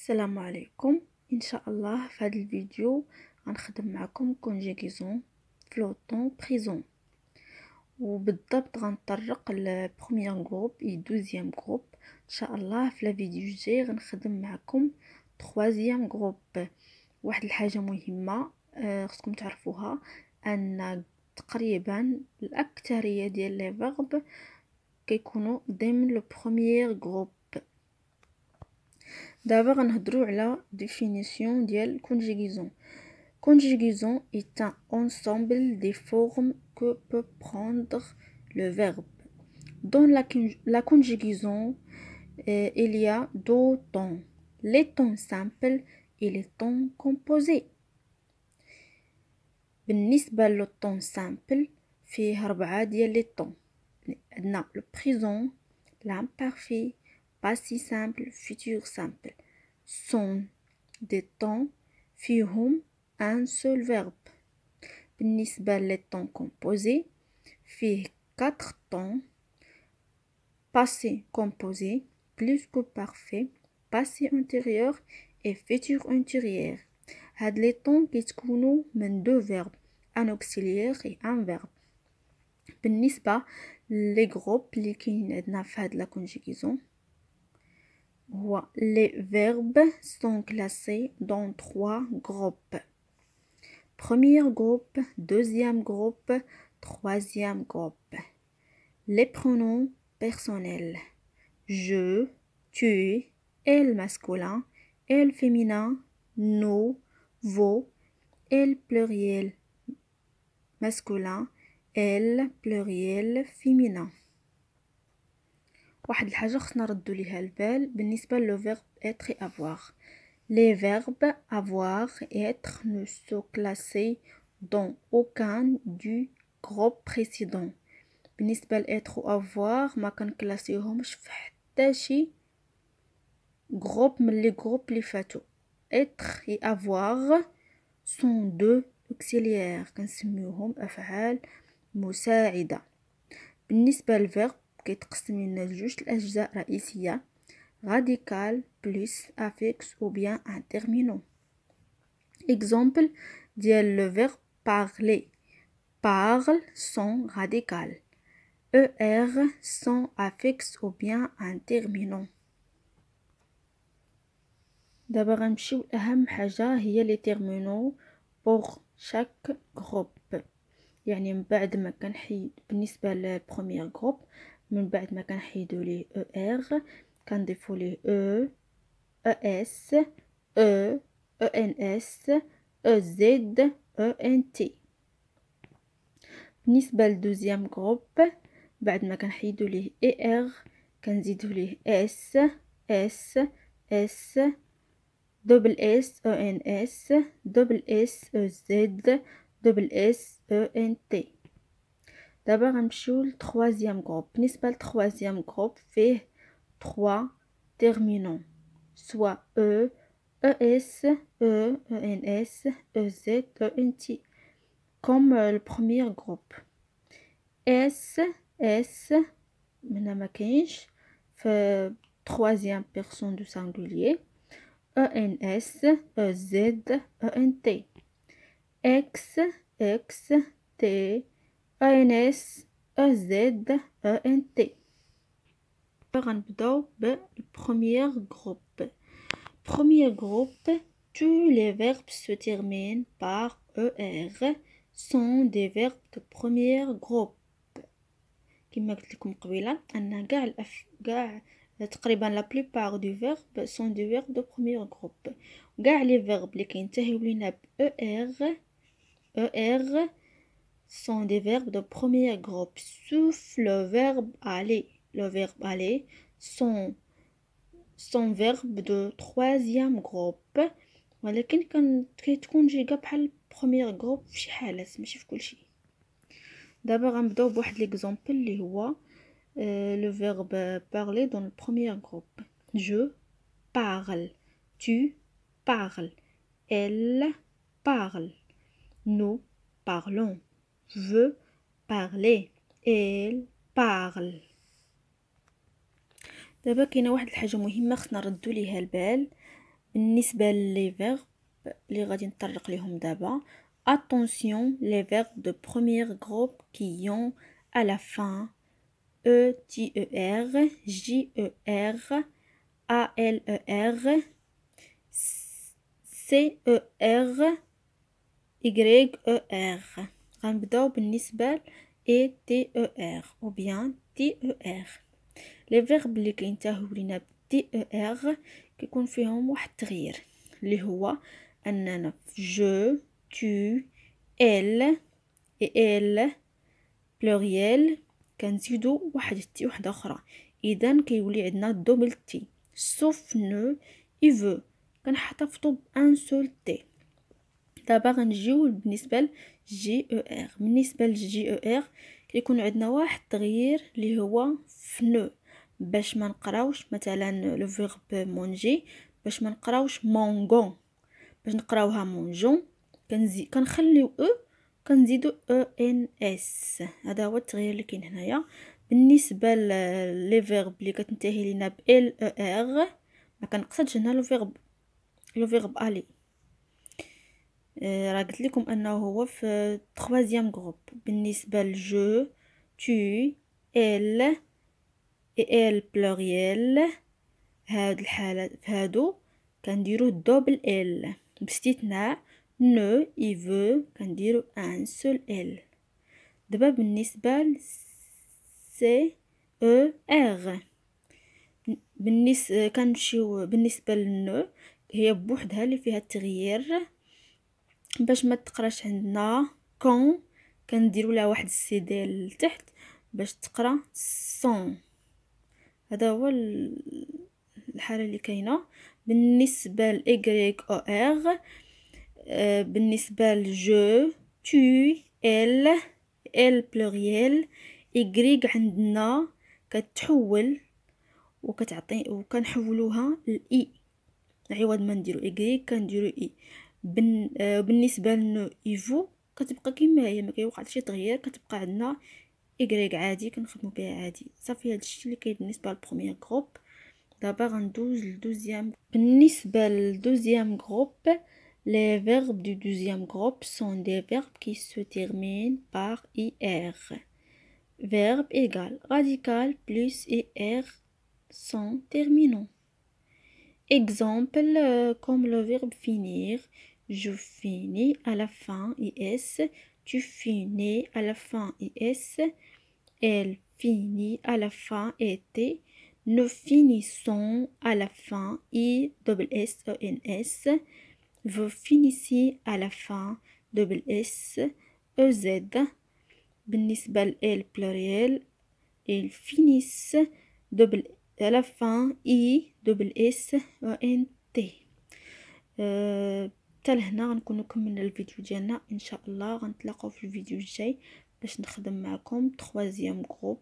السلام عليكم. ان شاء الله في هذا الفيديو غنخدم معكم كونجيغيزون فلوتون بريزون، وبالضبط غنطرق البروميير جروب اي دوزيام جروب. ان شاء الله في الفيديو الجاي غنخدم معكم تروازيام جروب. واحد الحاجه مهمه خصكم تعرفوها، ان تقريبا الاكثريه ديال لي فيرب كيكونوا ضمن لو بروميير جروب. D'abord, on va la définition de la conjugaison. Conjugaison est un ensemble des formes que peut prendre le verbe. Dans la conjugaison, il y a deux temps, les temps simples et les temps composés. بالنسبة للطون simple فيه 4 ديال لي طون. عندنا le présent, l'imparfait, passé simple, futur simple. Sont des temps فيهم un seul verbe. بالنسبة للي temps composés فيه 4 temps: passé composé, plus que parfait, passé antérieur et futur antérieur. هاد لي طون كيتكونوا من دو فيرب، ان اوكسيليير et un verbe. بالنسبه لي جروب اللي كاين عندنا في هاد لا كونجيغيزون هو لي فيرب sont classés dans 3 groupes. Premier groupe, deuxième groupe, troisième groupe. Les pronoms personnels: je, tu, elle masculin, elle féminin, nous, vous, elle pluriel masculin, elle pluriel féminin. واحد الحاجة خصنا نردو ليها البال بالنسبة لو verbe être et avoir. Les verbes avoir et être ne sont classés dans aucun du groupe précédent. بالنسبة لêtre و avoir ما كنكلاسيوهمش في حتى شي جروب من لي جروب اللي فاتو. être et avoir sont deux auxiliaires كنسميوهم افعال مساعده. بالنسبه للفيرب كيتقسم لنا لجوج الاجزاء رئيسيه: راديكال بلس افيكس او بيان ان تيرمينو. اكزامبل ديال لو فيرب parler: parle sans radical, er sans affix ou bien un terminant. دابا غنمشيو لاهم حاجه هي لي تيرمينو بور شاك جروب. يعني من بعد ما كنحيد بالنسبه للبروميير جروب، من بعد ما كنحيدو ليه ار كنضيفو ليه او اس او ان اس او زد او ان تي. بالنسبه للدوزيام جروب بعد ما كنحيدو ليه اي ار كنزيدو ليه اس اس اس دبل اس او ان اس دبل اس او زد دبل اس او ان تي. دابا غنمشيو للتروازيام جروب. بالنسبه للتروازيام جروب فيه 3 تيرمينون: سوا او او اس او ان اس او زد او ان تي كوم البروميير جروب. اس اس منا ما كاينش في troisième personne du singulier. ENS, EZ, ENT. X, X, T, ENS, EZ, ENT. غنبداو بالبروميير جروب. Premier groupe, tous les verbes se terminent par ER sont des verbes de premier groupe. كما قلت لكم قبيله ان كاع تقريبا لا plupart du verbe sont des verbes de premier groupe. كاع لي verbe اللي كينتهيو لينا ب er sont des verbes de premier groupe sauf le verbe aller. Le verbe aller sont verbe de troisième groupe، ولكن كتكون جيجا بحال premier groupe في شي حالات ماشي في كلشي. دابا غنبداو بواحد ليكزامبل اللي هو le verbe parler dans le premier groupe. Je parle, tu parles, elle parle, nous parlons, je parler, elle parle. دابا كاينه واحد الحاجه مهمه خصنا نردو ليها البال بالنسبة لي فيرب اللي غادي نطرق ليهم دابا. attention les verbes de premier groupe qui ont à la fin e-r, j-e-r, a-l-e-r, c-e-r, y-e-r. غنبداو بالنسبة ل t-e-r ou bien t-e-r. لي فيرب اللي كينتهيو لينا ب t-e-r كيكون فيهم واحد التغيير اللي هو اننا في جو tu elle et elle pluriel كنزيدو واحد التي وحده اخرى، اذا كيولي عندنا دوبل تي. sauf نو il veut كنحتفظوا بان سول تي. دابا غنجيو بالنسبه لجي او ار. بالنسبه لجي او ار كيكون عندنا واحد التغيير اللي هو في نو، باش ما نقراوش مثلا لو فيرب مونجي، باش ما نقراوش مونغون، باش نقراوها مونجون كنخليو او كنزيدو او ان اس. هذا هو التغيير اللي كاين هنايا. بالنسبه لي فيرب اللي كتنتهي لينا ب ال او ار ما كنقصدش هنا لو فيرب الي. راه قلت لكم انه هو في troisième جروب. بالنسبه لجو tu elle et elle pluriel هاد الحالة هادو كنديرو دوبل ال، باستثناء نو il veut كنديرو ان سول ال. دابا بالنسبة ل سي او ار كنمشيو بالنسبة لنو هي بوحدها اللي فيها التغيير، باش ما تقراش عندنا كون كنديرو لها واحد السيدي لتحت باش تقرا سون. هذا هو الحاله اللي كاينه. بالنسبه ل او ار بالنسبه لجو tu elle elle pluriel y عندنا كتحول وكتعطي وكنحولوها لاي، عوض ما نديرو اي كنديرو اي. بالنسبه لنو ايفو كتبقى كما هي، ما كيوقع شي تغيير، كتبقى عندنا اي عادي كنخدمو بها عادي. صافي هادشي اللي كاين بالنسبه للبروميير جروب. دابا غندوز للدوزيام. بالنسبه للدوزيام جروب les verbes du deuxième groupe sont des verbes qui se terminent par ir. Verbe égal radical plus ir sont terminants. Exemple comme le verbe finir. Je finis à la fin is. Tu finis à la fin is. Elle finit à la fin et nous finissons à la fin i-s-o-n-s. Vous finissez à la fin s-e-z. بالنسبة ل pluriel ils finissent à la fin i-s-o-n-t. حتى لهنا غنكونوا كملنا الفيديو ديالنا ان شاء الله. غنتلاقاو في الفيديو الجاي باش نخدم معكم 3 جروب